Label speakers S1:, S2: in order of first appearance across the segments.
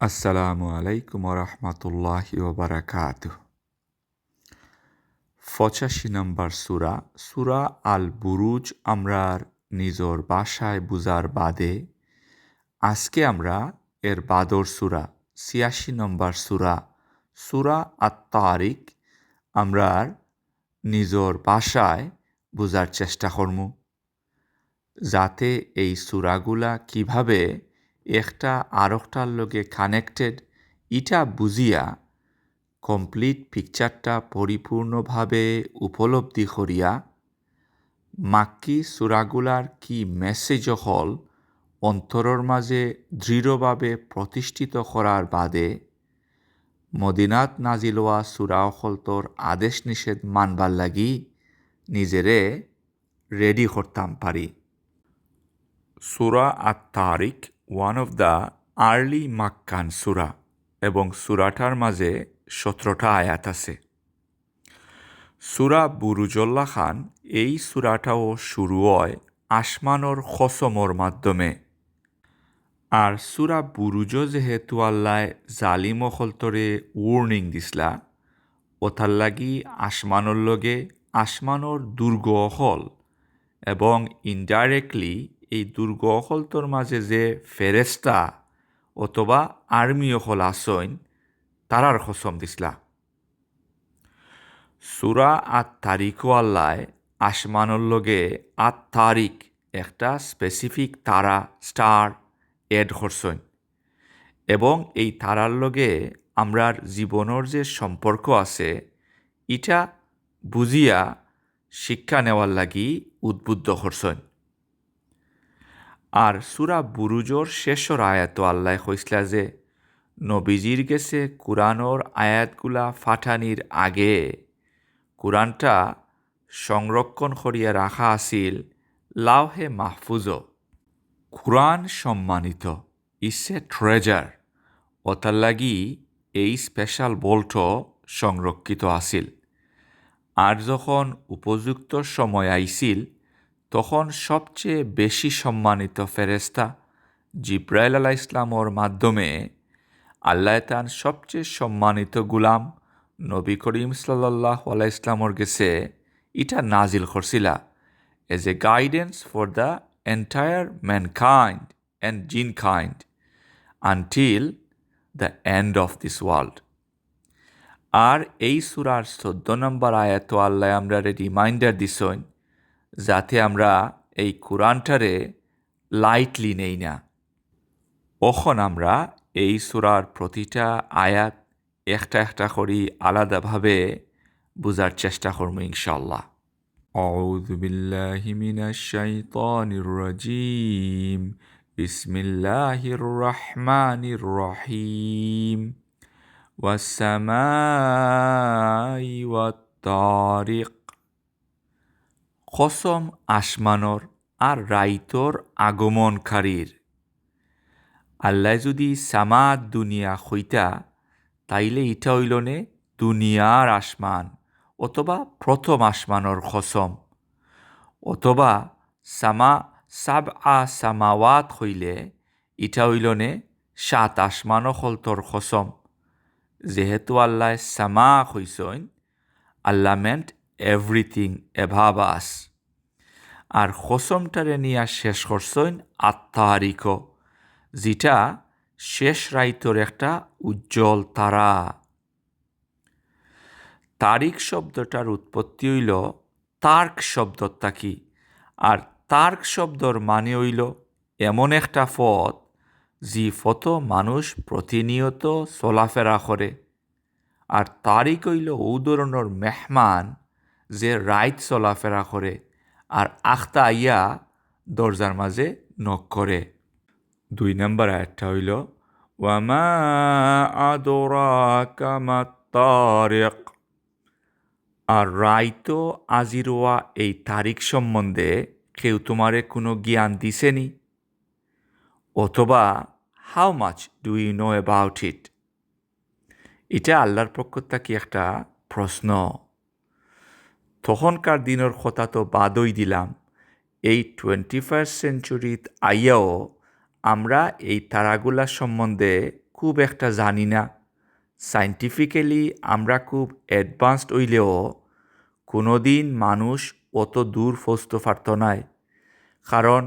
S1: আসসালামু আলাইকুম রহমতুল্লাহি ওবারাকাতুহ। 85 নম্বর সূরা সূরা আল বুরুজ আমরার নিজর ভাষায় বুঝার বাদে আজকে আমরা এর বাদর সূরা 86 নম্বর সূরা সূরা আত-তারিক আমরার নিজর ভাষায় বুঝার চেষ্টা করমু, যাতে এই সূরাগুলা কিভাবে একটা আরেকটার লগে কানেক্টেড ইটা বুঝিয়া কমপ্লিট পিকচারটা পরিপূর্ণভাবে উপলব্ধি করিয়া মাক্কি সূরাগুলার কি মেসেজ হল অন্তরের মাঝে দৃঢ়ভাবে প্রতিষ্ঠিত করার বাদে মদিনাত নাজিল হওয়া সূরা হলতর আদেশ নিষেধ মানবার লাগি নিজেরে রেডি করতাম পারি। সূরা আত-তারিক one of the early Meccan সূরা এবং সূরাটার মাঝে 17টা আয়াত আছে। সূরা বুরুজুল্লাহ খান এই সূরাটাও শুরু হয় আসমানোর কসমর মাধ্যমে। আর সূরা বুরুজ যেহেতু আল্লাহ জালিম হলতরে ওয়ার্নিং দিসলা, ওথার লাগি আসমানোর লগে আসমানোর দুর্গ হল এবং ইনডাইরেক্টলি এই দুর্গ হলতর মাঝে যে ফেরেস্তা অথবা আর্মি হল আসইন তারার কসম দিসলা। সূরা আত-তারিকও আল্লাহ আসমানোর লগে আত-তারিক একটা স্পেসিফিক তারা স্টার এড করছেন এবং এই তারার লগে আমরার জীবনের যে সম্পর্ক আছে ইটা বুঝিয়া শিক্ষা নেওয়ার লাগি উদ্বুদ্ধ করছেন। আর সূরা বুরুজর শেষর আয়াত আল্লাহ কইসলা যে নবীজির গেছে কুরআনর আয়াতগুলা ফাটানির আগে কুরআনটা সংরক্ষণ করিয়া রাখা আছিল লাওহে মাহফুজ। কুরআন সম্মানিত, ইটস এ ট্রেজার, ওতার লাগি এই স্পেশাল বলটো সংরক্ষিত আছিল। আর যখন উপযুক্ত সময় আইছিল তখন সবচেয়ে বেশি সম্মানিত ফেরেস্তা জিব্রাইল আলাইহিস সালামর মাধ্যমে আল্লাহ তান সবচেয়ে সম্মানিত গুলাম নবী করিম সাল্লাল্লাহু আলাইহি সাল্লামর গেছে ইটা নাজিল করছিলা as a guidance for the entire mankind and jinnkind until the end of this world. আর এই সূরার 14 নম্বর আয়াত আল্লাহ আমরা রিমাইন্ডার দিছেন যাতে আমরা এই কুরআনটারে লাইটলি নেই না। ওখন আমরা এই সূরার প্রতিটা আয়াত একটা একটা করি আলাদাভাবে বুঝার চেষ্টা করব ইনশাআল্লাহ। আউযু বিল্লাহি মিনাশ শাইতানির রাজীম। বিসমিল্লাহির রহমানির রহিম। ওয়াস-সামাই ওয়াত-তারিক। কসম আসমানর আর রাইতর আগমনকারীর। আল্লাহ যদি সামাদ দুনিয়া হইতা তাইলে ইটা হইল নে দুনিয়ার আসমান অথবা প্রথম আসমানর কসম, অথবা সাবআ সামাওয়াত হইলে ইটা হইল নে 7 আসমানও হলতর কসম। যেহেতু আল্লাহ সামা হইসইন, আল্লাহ মেন্ট এভরিথিং অ্যাভাব আস। আর কসমটারে নিয়া শেষ করছইন আত-তারিক, যেটা শেষ রাইতর একটা উজ্জ্বল তারা। তারিক শব্দটার উৎপত্তি হইল তার্ক শব্দর থাকি, আর তার্ক শব্দর মানে হইল এমন একটা পথ যে পথ মানুষ প্রতিনিয়ত চলাফেরা করে। আর তারিক হইল ও ধরনের মেহমান যে রাইত চলাফেরা করে আর আখতা আইয়া দরজার মাঝে নক করে। 2 নম্বর আয়াতটা হইল ওয়ামা আদরাকা মাত-তারিক। আর রাইতো আজিরোয়া এই তারিখ সম্বন্ধে কেউ তোমারে কোনো জ্ঞান দিছেনি? অথবা how much do you know about it? এটা আল্লাহর পক্ষ থেকে একটা প্রশ্ন। তখনকার দিনের কথা তো বাদই দিলাম, এই 21st সেঞ্চুরিত আইয়াও আমরা এই তারাগুলা সম্বন্ধে খুব একটা জানি না। সায়েন্টিফিক্যালি আমরা খুব অ্যাডভান্সড হইলেও কোনোদিন মানুষ অত দূর পৌঁছতে পারত নাই। কারণ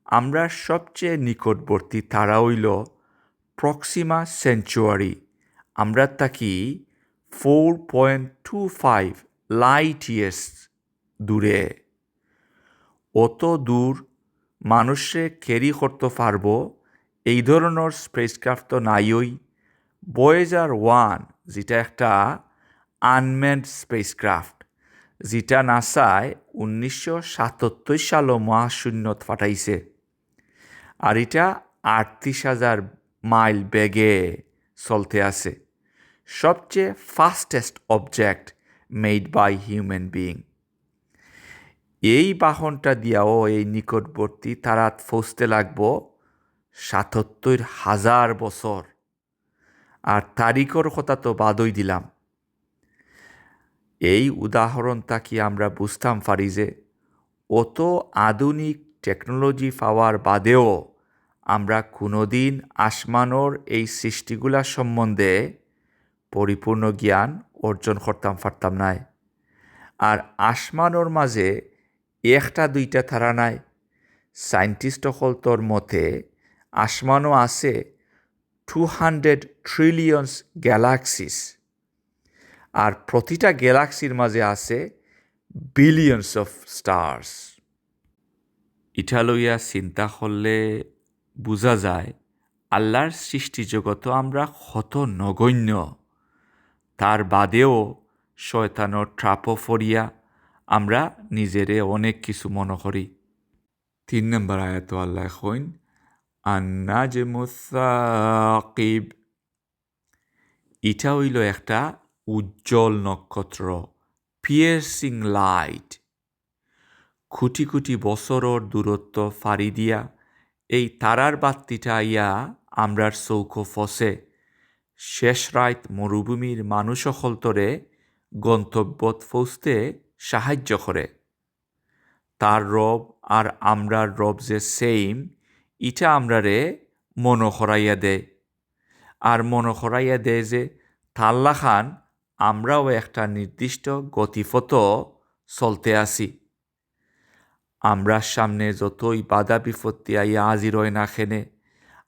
S1: আমরা সবচেয়ে নিকটবর্তী তারা হইল প্রক্সিমা সেঞ্চুয়ারি। আমরা থাকি 4.25 লাইট ইয়ার্স দূরে। অত দূর মানুষে ক্যারি করতে পারব এই ধরনের স্পেসক্রাফট তো নাইই। ভয়েজার 1 যেটা একটা আনম্যান্ড স্পেসক্রাফট, যেটা নাসায় 1977 সালে মহাশূন্যত পাঠাইছে। আর এটা 38,000 মাইল বেগে চলতে আছে। সবচেয়ে fastest object made by human being. এই বাহনটা দিয়াও এই নিকটবর্তী তারাত পৌঁছতে লাগব 77,000 বছর। আর তারিখর কথা তো বাদই দিলাম। এই উদাহরণটা কি আমরা বুঝতাম পারি যে অত আধুনিক টেকনোলজি পাওয়ার বাদেও আমরা কোনোদিন আসমানোর এই সৃষ্টিগুলা সম্বন্ধে পরিপূর্ণ জ্ঞান অর্জন করতাম পারতাম নাই। আর আসমানোর মাঝে একটা দুইটা তারা নাই। সায়েন্টিস্ট সকলতর মতে আসমানও আছে 200 ট্রিলিয়নস গ্যালাক্সিস। আর প্রতিটা গ্যালাক্সির মাঝে আছে বিলিয়নস অফ স্টার্স। ইটা লইয়া চিন্তা করলে বোঝা যায় আল্লাহর সৃষ্টি জগত আমরা কত নগণ্য। তার বাদেও শয়তানোর ট্রাপও ফরিয়া আমরা নিজেরে অনেক কিছু মনে করি। 3 নম্বর আয়াত আল্লাহ কইন আন-নাজমুস সাকিব। এটা হইল একটা উজ্জ্বল নক্ষত্র, পিয়ার্সিং লাইট। কোটি কোটি বছরের দূরত্ব ফাড়ি দিয়া এই তারার বাত্তিটা আইয়া আমরার চৌকো ফসে শেষ রাত মরুভূমির মানুষ সকলতরে গন্তব্যত পৌঁছতে সাহায্য করে। তার রব আর আমরার রব যে সেম, ইটা আমরারে মনে করাইয়া দেয়। আর মনে করাইয়া দেয় যে তাল্লা খান আমরাও একটা নির্দিষ্ট গতিপথ চলতে আসি। আমরা সামনে যতই বাধা বিপত্তি আইয়া হাজির হয় না খেনে,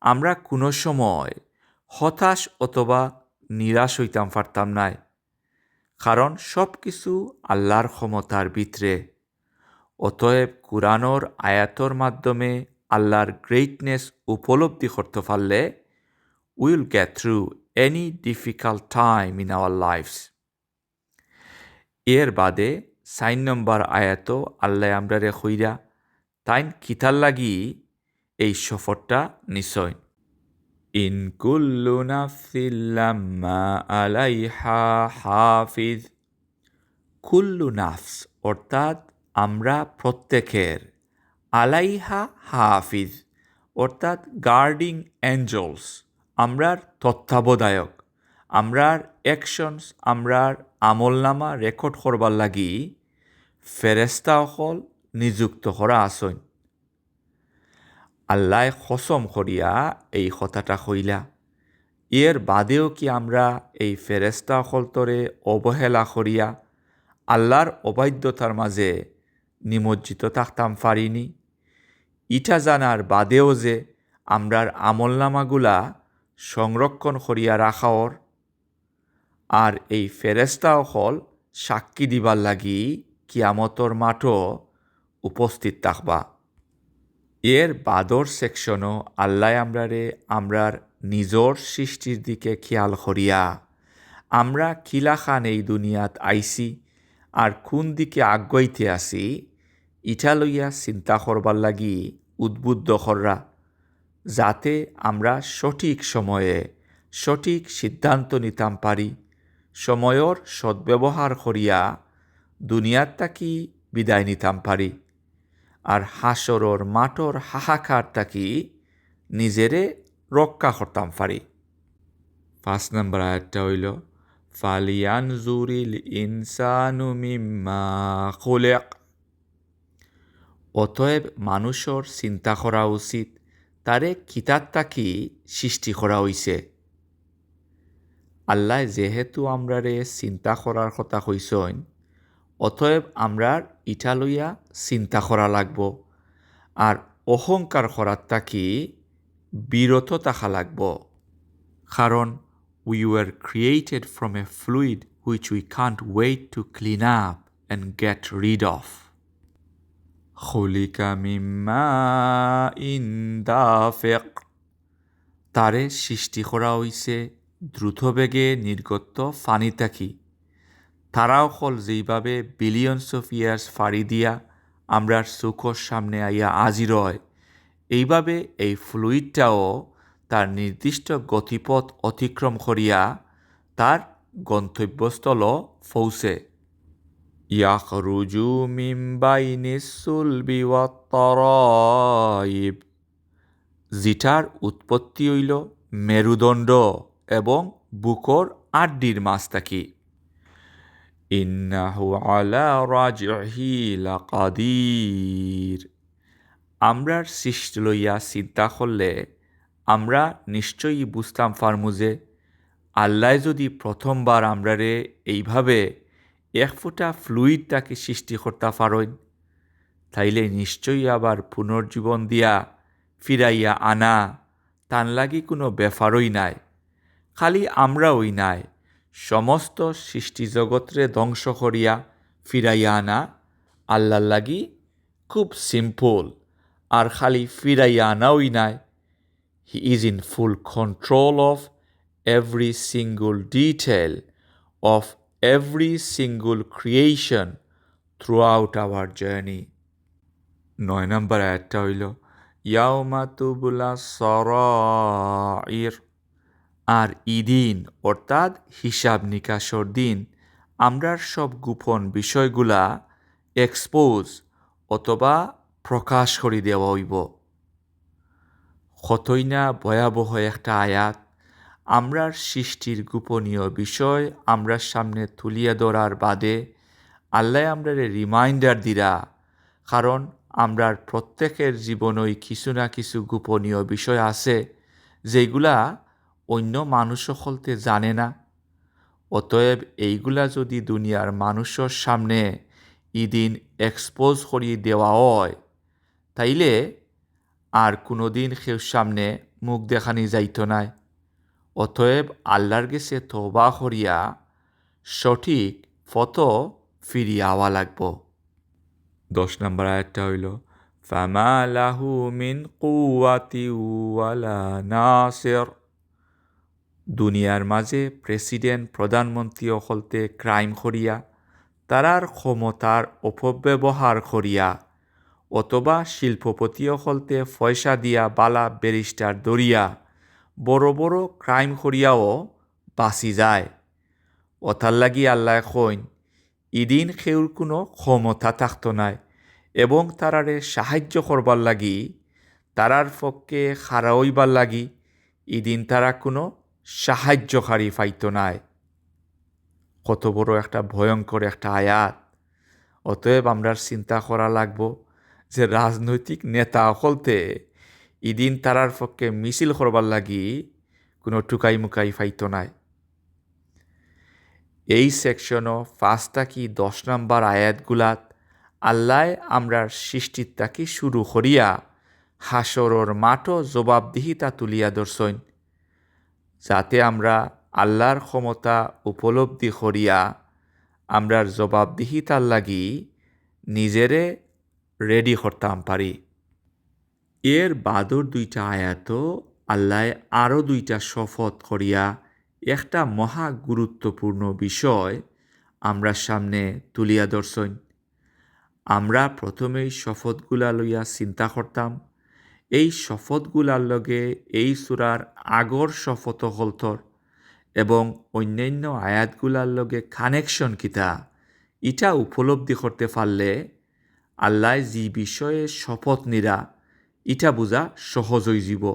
S1: আমরা কোনো সময় হতাশ অথবা নিরাশ হইতাম পারতাম নাই। কারণ সব কিছু আল্লাহর ক্ষমতার ভিতরে। অতএব কুরআনের আয়াতর মাধ্যমে আল্লাহর গ্রেটনেস উপলব্ধি করতে পারলে will get through any difficult time in our lifes. এর বাদে 4 নম্বর আয়াত আল্লাহ আমরারে কইরা তাইন কিতার লাগি এই সফরটা নিশ্চয়। ইন কুল্লু নাফসিন লাম্মা আলাইহা হাফিজ। কুল্লু নাফস অর্থাৎ আমরা প্রত্যেকের, আলাইহা হাফিজ অর্থাৎ গার্ডিং এঞ্জেলস, আমরার তত্ত্বাবধায়ক, আমরার অ্যাকশনস, আমরার আমলনামা রেকর্ড করবার লাগি ফেরেস্তা অকল নিযুক্ত করা আসইন। আল্লাহ কসম করিয়া এই কথাটা কইলা। এর বাদেও কি আমরা এই ফেরেস্তা অকলতরে অবহেলা করিয়া আল্লাহর অবাধ্যতার মাঝে নিমজ্জিত থাকতাম পারিনি? ইটা জানার বাদেও যে আমরার আমলনামাগুলা সংরক্ষণ করিয়া রাখাওর আর এই ফেরেস্তা অকল সাক্ষী দিবার লাগি কিয়ামতর মাঠও উপস্থিত থাকবা। এর বাদর সেকশনও আল্লাহ আমরারে আমরার নিজর সৃষ্টির দিকে খেয়াল করিয়া আমরা কিলাখান এই দুনিয়াত আইসি আর কোন দিকে আগাইতে আসি ইটা লইয়া চিন্তা করবার লাগি উদ্বুদ্ধ কররা, যাতে আমরা সঠিক সময়ে সঠিক সিদ্ধান্ত নিতাম পারি, সময়র সদ্ব্যবহার করিয়া দুনিয়ার তাকি বিদায় নিতাম পারি আর হাসরর মাঠর হাহাকার তাকি নিজেরে রক্ষা করতাম পারি। 5 নম্বর আয়াতটা হইল ফালিয়ানজুরিল ইনসানু মিম্মা খুলিক। অতএব মানুষের চিন্তা করা উচিত তারে কিতার তাকি সৃষ্টি করা হইছে। আল্লাহ যেহেতু আমরারে চিন্তা করার কথা কইসইন, অতএব আমরার ইটা লইয়া চিন্তা করা লাগব। আর অহংকার করার তাকি বিরত থাকা লাগব। কারণ we were created from a fluid which we can't wait to clean up and get rid of. خُلِقَ مِن مَّاءٍ دَافِقٍ। তারে সৃষ্টি করা হইছে দ্রুতবেগে নির্গত পানি থাকি। তারাও হল যেইভাবে বিলিয়নস অফ ইয়ার্স ফাড়ি দিয়া আমরার চোখর সামনে আইয়া হাজির হয়, এইভাবে এই ফ্লুইডটাও তার নির্দিষ্ট গতিপথ অতিক্রম করিয়া তার গন্তব্যস্থল পৌঁছে। ইয়াখরুজু মিন বাইনিস সুলবি ওয়াত তারাইব, যেটার উৎপত্তি হইল মেরুদণ্ড এবং বুকর আড্ডির মাছ থাকি। ইন্নাহু আলা রাজিহি লাকাদির। আমরার সৃষ্টি লইয়া চিন্তা করলে আমরা নিশ্চয়ই বুঝতাম পারমু যে আল্লাহ যদি প্রথমবার আমরারে এইভাবে এক ফোঁটা ফ্লুইড তাকে সৃষ্টি করতে পারেন, তাইলে নিশ্চয়ই আবার পুনর্জীবন দিয়া ফিরাইয়া আনা তার লাগি কোনো ব্যাপারই নাই। খালি আমরাই নাই, সমস্ত সৃষ্টিজগৎরে ধ্বংস করিয়া ফিরাইয়া আনা আল্লাহর লাগি খুব সিম্পল। আর খালি ফিরাইয়া আনাওই নাই, he is in full control of every single detail of every single creation throughout our journey. 9 নম্বর আয়াতটা হইল ইয়াউমা তুবলা সরাইর। আর ইদিন অর্থাৎ হিসাব নিকাশর দিন আমরার সব গোপন বিষয়গুলা এক্সপোজ অথবা প্রকাশ করে দেওয়া হইব। কতই না ভয়াবহ একটা আয়াত। আমরার সৃষ্টির গোপনীয় বিষয় আমরার সামনে তুলিয়া ধরার বাদে আল্লাহ আমরারে রিমাইন্ডার দিরা, কারণ আমরার প্রত্যেকের জীবনই কিছু না কিছু গোপনীয় বিষয় আছে যেগুলা অন্য মানুষ সকলতে জানে না। অতএব এইগুলা যদি দুনিয়ার মানুষের সামনে ইদিন এক্সপোজ করিয়ে দেওয়া হয়, তাইলে আর কোনো দিন কেউ সামনে মুখ দেখানি যাইত নাই। অতএব আল্লাহর গেছে তওবা করিয়া সঠিক পথ ফিরিয়ে আওয়া লাগব। 10 নম্বর আয়াতটা হইল ফামা লাহু মিন কুওয়াতি ওয়ালা নাসির। দুনিয়ার মাঝে প্রেসিডেন্ট প্রধানমন্ত্রী অকলতে ক্রাইম করিয়া তারার ক্ষমতার অপব্যবহার করিয়া অথবা শিল্পপতি অকলতে পয়সা দিয়া বালা ব্যারিস্টার দরিয়া বড় বড় ক্রাইম করিয়াও বাঁচি যায়। অথার লাগি আল্লাহ কইন ইদিন কেউর কোনো ক্ষমতা থাকতো নাই এবং তারারে সাহায্য করবার লাগি, তারার পক্ষে খাড়া হইবার লাগি ইদিন তারা কোনো সাহায্যকারী পাইত নাই। কত বড় একটা ভয়ঙ্কর একটা আয়াত। অতএব আমরা চিন্তা করা লাগবো যে রাজনৈতিক নেতা হলতে ইদিন তারার পক্ষে মিছিল করবার লাগি কোনো টুকাই মুকাই পাইত নাই। এই সেকশনও 5 থাকি 10 নম্বর আয়াতগুলাত আল্লাহ আমরার সৃষ্টির তাকি শুরু করিয়া হাসরর মাঠও জবাবদিহিতা তুলিয়া ধরছইন, যাতে আমরা আল্লাহর ক্ষমতা উপলব্ধি করিয়া আমরার জবাবদিহিতার লাগি নিজেরে রেডি করতাম পারি। এর বাদর 2টা আয়াতও আল্লাহ আরও 2টা শপথ করিয়া একটা মহা গুরুত্বপূর্ণ বিষয় আমরা সামনে তুলিয়া ধরছইন। আমরা প্রথমেই শপথগুলা লইয়া চিন্তা করতাম এই শপথগুলার লগে এই সূরার আগর শপথ হলতর এবং অন্যান্য আয়াতগুলার লগে কানেকশন কিতা ইটা উপলব্ধি করতে পারলে আল্লাহ যে বিষয়ে শপথ নিরা ইটা বোঝা সহজ হয়ে যাব।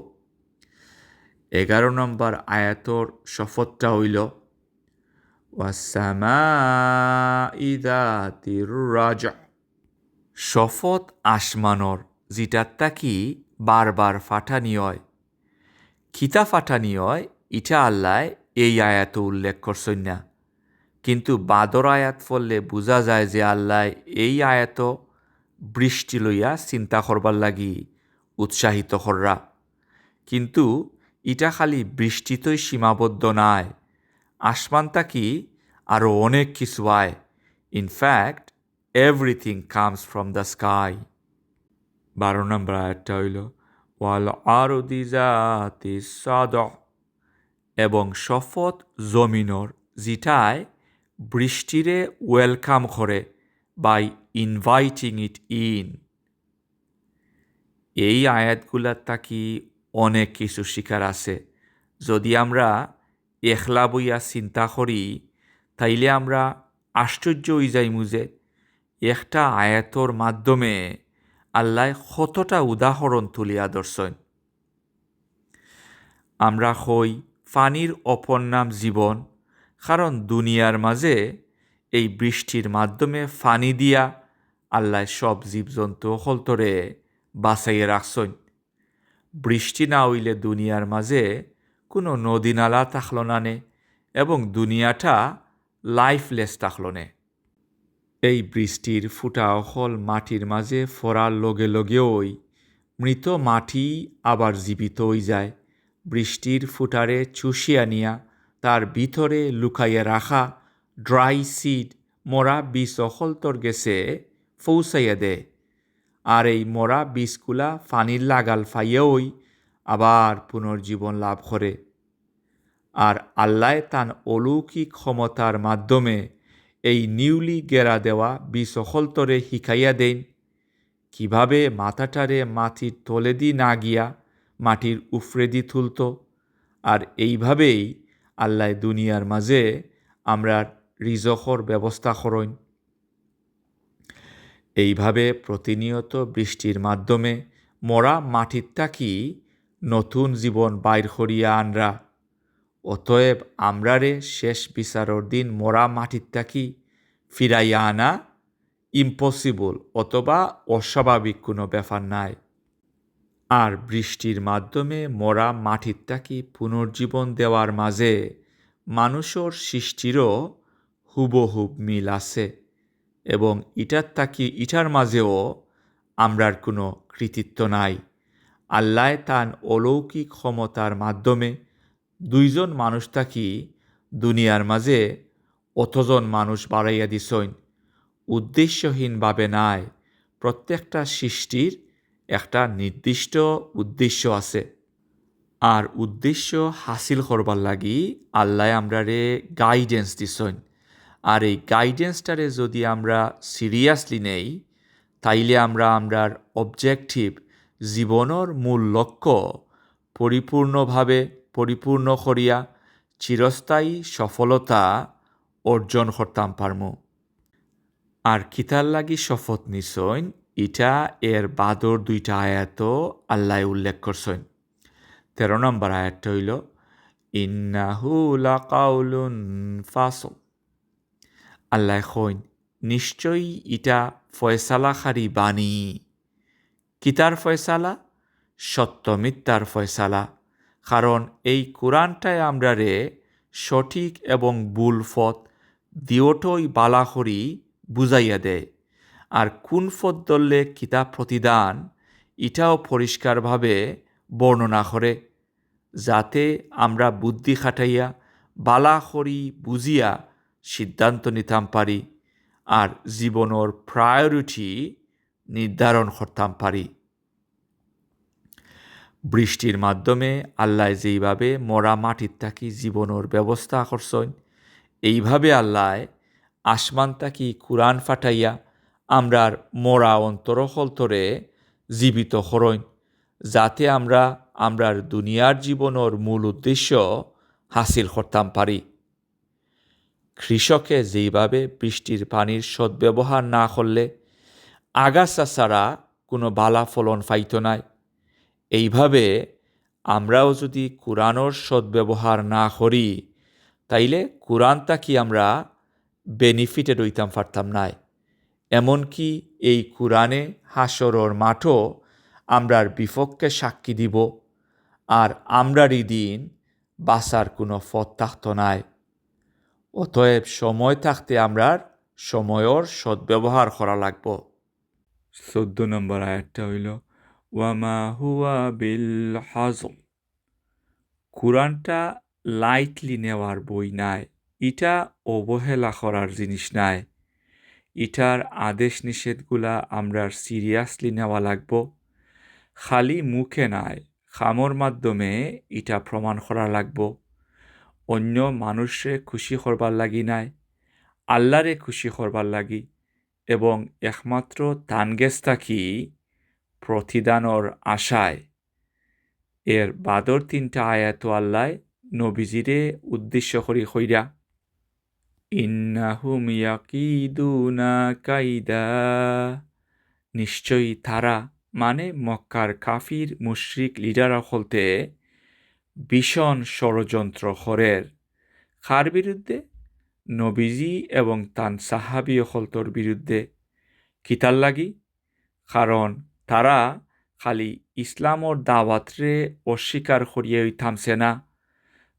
S1: 11 নম্বর আয়াতর শপথটা হইল ওয়াসসামাই যাতির রাজা। শপথ আসমানর যেটার তাকি বারবার ফাটানি হয়। কিতা ফাটানি হয় ইটা আল্লাহ এই আয়াত উল্লেখ করছেন না, কিন্তু বাদর আয়াত পড়লে বোঝা যায় যে আল্লাহ এই আয়াত বৃষ্টি লইয়া চিন্তা করবার লাগি উৎসাহিত কররা। কিন্তু ইটা খালি বৃষ্টিতেই সীমাবদ্ধ নাই, আসমান তাকি আরও অনেক কিছু আয়। In fact everything comes from the sky. 12 নম্বর আয়াতটা হইল ওয়াল আরদি জাতি সাদহ, এবং শপথ জমিনর যেটায় বৃষ্টিরে ওয়েলকাম করে বাই ইনভাইটিং ইট ইন। এই আয়াতগুলার তাকি অনেক কিছু শিকার আছে। যদি আমরা একলা বইয়া চিন্তা করি তাইলে আমরা আশ্চর্য হয়ে যাইমু যে একটা আয়াতর মাধ্যমে আল্লাহ কতটা উদাহরণ তুলিয়া ধরছেন। আমরা হই পানির অপর নাম জীবন, কারণ দুনিয়ার মাঝে এই বৃষ্টির মাধ্যমে পানি দিয়া আল্লাহ সব জীবজন্তু হলতরে বাঁচাইয়ে রাখছেন। বৃষ্টি না হইলে দুনিয়ার মাঝে কোনো নদী নালা থাকল না নে, এবং দুনিয়াটা লাইফলেস থাকল নে। এই বৃষ্টির ফুটা অহল মাটির মাঝে ফরার লগে লগেওই মৃত মাটি আবার জীবিত হয়ে যায়। বৃষ্টির ফুটারে চুষিয়া নিয়া তার ভিতরে লুকাইয়া রাখা ড্রাই সিড মরা বীজ অহলতর গেছে পৌঁছাইয়া দেয়। আর এই মরা বীজগুলা পানির লাগাল ফাইয়াওই আবার পুনর্জীবন লাভ করে। আর আল্লাহ তান অলৌকিক ক্ষমতার মাধ্যমে এই নিউলি গেরা দেওয়া বীজ অহলতরে শিখাইয়া দেন কিভাবে মাথাটারে মাটির তলে দি না গিয়া মাটির উফরে দি তুলত। আর এইভাবেই আল্লাহ দুনিয়ার মাঝে আমরা রিজকর ব্যবস্থা করেন। এইভাবে প্রতিনিয়ত বৃষ্টির মাধ্যমে মরা মাটির তাকি নতুন জীবন বাইর করিয়া আনরা। অতএব আমরারে শেষ বিচারর দিন মরা মাটির তাকি ফিরাইয়া আনা ইম্পসিবল অথবা অস্বাভাবিক কোনো ব্যাপার নাই। আর বৃষ্টির মাধ্যমে মরা মাটির তাকি পুনর্জীবন দেওয়ার মাঝে মানুষের সৃষ্টিরও হুবহুব মিল আছে, এবং ইটার মাঝেও আমরার কোনো কৃতিত্ব নাই। আল্লাহ তান অলৌকিক ক্ষমতার মাধ্যমে 2জন মানুষ তাকি দুনিয়ার মাঝে অতজন মানুষ বাড়াইয়া দিছইন, উদ্দেশ্যহীনভাবে নাই। প্রত্যেকটা সৃষ্টির একটা নির্দিষ্ট উদ্দেশ্য আছে, আর উদ্দেশ্য হাসিল করবার লাগি আল্লাহ আমরারে গাইডেন্স দিছইন। আর এই গাইডেন্সটারে যদি আমরা সিরিয়াসলি নেই তাইলে আমরা আমরার অবজেক্টিভ জীবনের মূল লক্ষ্য পরিপূর্ণ করিয়া চিরস্থায়ী সফলতা অর্জন করতাম পারমু। আর কিতার লাগি শপথ নিছইন ইটা এর বাদর 2টা আয়াত আল্লাহ উল্লেখ করছেন। 13 নম্বর আয়াতটা হইল ইন্নাহু লাকাউলুন ফাসল। আল্লাহ কইন নিশ্চয়ই ইটা ফয়সালাকারী বাণী। কিতার ফয়সালা? সত্য মিথ্যার ফয়সালা। কারণ এই কোরআনটায় আমরারে সঠিক এবং ভুল পথ দিওটই বালা করি বুঝাইয়া দেয়। আর কোন পথ ধরলে কিতাব প্রতিদান এটাও পরিষ্কারভাবে বর্ণনা করে, যাতে আমরা বুদ্ধি খাটাইয়া বালা করি বুঝিয়া সিদ্ধান্ত নিতাম পারি আর জীবনের প্রায়োরিটি নির্ধারণ করতাম পারি। বৃষ্টির মাধ্যমে আল্লাহ যেইভাবে মরা মাটির তাকি জীবনের ব্যবস্থা করছেন, এইভাবে আল্লাহ আসমান তাকি কুরআন ফাটাইয়া আমরার মরা অন্তরহলতরে জীবিত করেন, যাতে আমরা আমরার দুনিয়ার জীবনের মূল উদ্দেশ্য হাসিল করতাম পারি। কৃষকে যেইভাবে বৃষ্টির পানির সদ্ব্যবহার না করলে আগাছা ছাড়া কোনো বালা ফলন পাইত নাই, এইভাবে আমরাও যদি কোরআনের সদ্ব্যবহার না করি তাইলে কোরআন তাকি আমরা বেনিফিটেড হইতাম পারতাম নাই। এমনকি এই কোরআনে হাসরের মাঠও আমরার বিপক্ষে সাক্ষী দিব। আর আমরারই দিন বাঁচার কোনো পথ থাকত নাই। অতএব সময় থাকতে আমরার সময়র সদ্ব্যবহার করা লাগব। 14 নম্বর আয়াতটা হইল ওয়ামা হুয়া বিল হাজল। কোরআনটা লাইটলি নেওয়ার বই নাই, এটা অবহেলা করার জিনিস নাই। এটার আদেশ নিষেধগুলা আমরা সিরিয়াসলি নেওয়া লাগব। খালি মুখে নাই, খামর মাধ্যমে এটা প্রমাণ করা লাগব। অন্য মানুষে খুশি করবার লাগি নাই, আল্লাহরে খুশি করবার লাগি, এবং একমাত্র তানগেস থাকি প্রতিদানর আশায়। এর বাদর 3টা আয়াত আল্লাহ নবীজিরে উদ্দেশ্য করি কইরা ইন্নাহুম ইয়াকিদুনা কাইদা, নিশ্চয়ই তারা মানে মক্কার কাফির মুশরিক লিডাররা হলতে ভীষণ ষড়যন্ত্র করের। কার বিরুদ্ধে? নবীজি এবং তান সাহাবি হলতর বিরুদ্ধে। কিতার লাগি? কারণ তারা খালি ইসলামর দাওয়াতরে অস্বীকার করিয়াই থামছে না,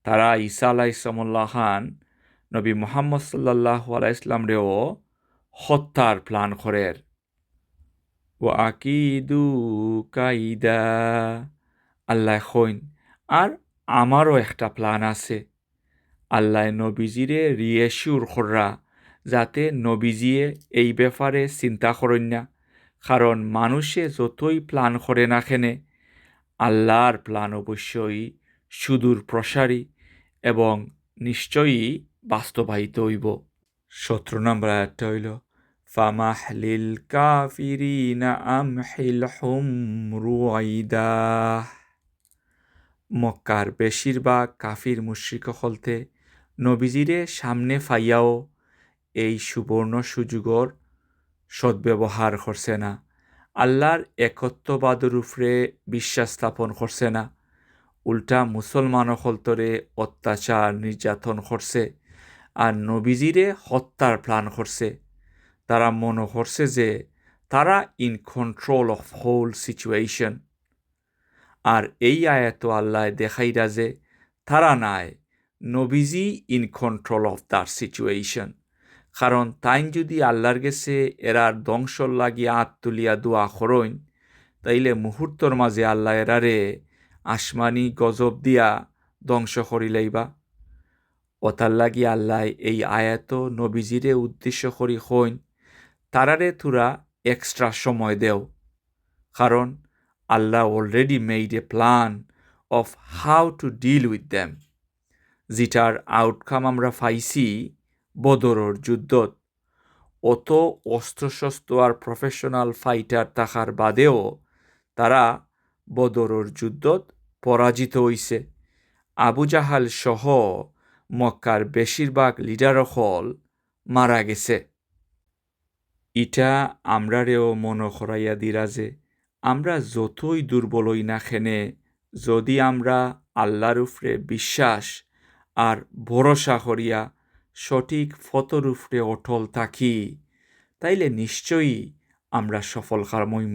S1: তারা ঈসা আলাইহিসসালাম খান নবী মুহাম্মদ সাল্লাল্লাহু আলাইহি ইসলামরেও হত্যার প্ল্যান করের। ওয়া আকিদু কাইদা, আল্লাহ কইন আর আমারও একটা প্ল্যান আছে। আল্লাহ নবীজিরে রিয়েশিওর কররা যাতে নবীজিয়ে এই ব্যাপারে চিন্তা করেন না, কারণ মানুষে যতই প্ল্যান করে না কেনে আল্লাহর প্ল্যান অবশ্যই সুদূর প্রসারী এবং নিশ্চয়ই বাস্তবায়িত হইব। 17 নম্বর আয়াতটা হইল ফামাহলিল কাফিরিনা আমহিলহুম রুয়াইদা। মক্কার বেশিরভাগ কাফির মুশরিক হলতে নবীজিরে সামনে ফাইয়াও এই সুবর্ণ সুযোগর সদ্ব্যবহার করছে না, আল্লাহর একত্ববাদের উপরে বিশ্বাস স্থাপন করছে না, উল্টা মুসলমান হলতরে অত্যাচার নির্যাতন করছে আর নবীজিরে হত্যার প্ল্যান করছে। তারা মনে করছে যে তারা in control of whole situation. আর এই আয়াত আল্লাহ দেখাইরা যে তারা নাই, নবীজি in control of that situation. কারণ তাইন যদি আল্লাহর গেছে এরার ধ্বংসর লাগিয়া হাত তুলিয়া দোয়া করইন, তাইলে মুহূর্তর মাঝে আল্লাহ এরারে আসমানি গজব দিয়া ধ্বংস করিলাইবা। ওতার লাগি আল্লাহ এই আয়াত নবীজিরে উদ্দেশ্য করি হইন তারারে তুরা এক্সট্রা সময় দেও, কারণ Allah already made a plan of how to deal with them, যেটার আউটকাম আমরা পাইছি বদরর যুদ্ধত। অত অস্ত্রশস্ত্র আর প্রফেশনাল ফাইটার থাকার বাদেও তারা বদরর যুদ্ধত পরাজিত হইছে। আবু জাহাল সহ মক্কার বেশিরভাগ লিডার হল মারা গেছে। ইটা আমরারেও মনে করাইয়া দিরা যে আমরা যতই দুর্বল হই না খেনে, যদি আমরা আল্লাহর উপরে বিশ্বাস আর ভরসা করিয়া সঠিক ফতর উপরে অটল থাকি, তাইলে নিশ্চয়ই আমরা সফল কামইম।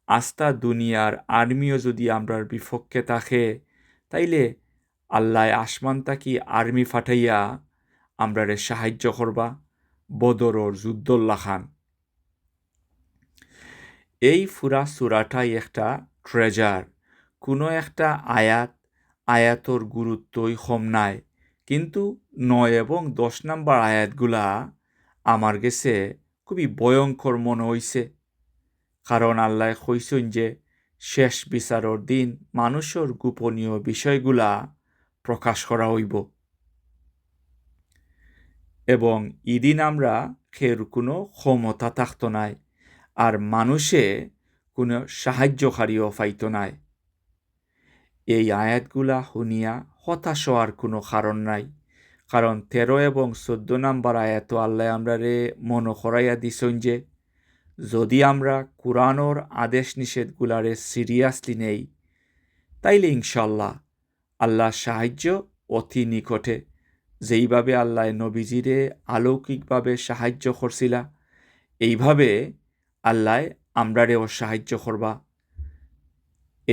S1: আস্তা দুনিয়ার আর্মিও যদি আমরার বিপক্ষে থাকে, তাইলে আল্লাহ আসমান তাকি আর্মি ফাটাইয়া আমরারে সাহায্য করবা বদরর যুদ্ধল্লা খান। এই ফুরা সুরাটাই একটা ট্রেজার। কোনো একটা আয়াতর গুরুত্বই কম নাই, কিন্তু 9 এবং 10 নম্বর আয়াতগুলা আমার গেছে খুবই ভয়ঙ্কর মনে হইছে। কারণ আল্লাহ কইছেন যে শেষ বিচারর দিন মানুষের গোপনীয় বিষয়গুলা প্রকাশ করা হইব, এবং ইদিন আমরা খের কোনো ক্ষমতা থাকত নাই আর মানুষে কোনো সাহায্যকারীও পাইত নাই। এই আয়াতগুলা শুনিয়া হতাশ হওয়ার কোনো কারণ নাই, কারণ 13 এবং 14 নম্বর আয়াত আল্লাহ আমরারে মনে করাইয়া দিছেন যে যদি আমরা কোরআনর আদেশ নিষেধগুলারে সিরিয়াসলি নেই, তাইলে ইনশাল্লাহ আল্লাহ সাহায্য অতি নিকটে। যেইভাবে আল্লাহ নবীজিরে অলৌকিকভাবে সাহায্য করছিলা, এইভাবে আল্লাহ আমরারেও সাহায্য করবা।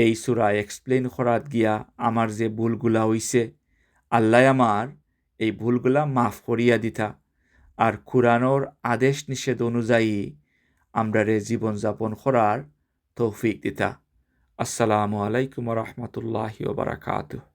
S1: এই সূরা এক্সপ্লেন করাত গিয়া আমার যে ভুলগুলা হইছে, আল্লাহ আমার এই ভুলগুলা মাফ করিয়া দিতা আর কুরআনের আদেশ নিষেধ অনুযায়ী আমরারে জীবনযাপন করার তৌফিক দিতা। আসসালামু আলাইকুম ওয়া রাহমাতুল্লাহি ওয়া বারাকাতুহু।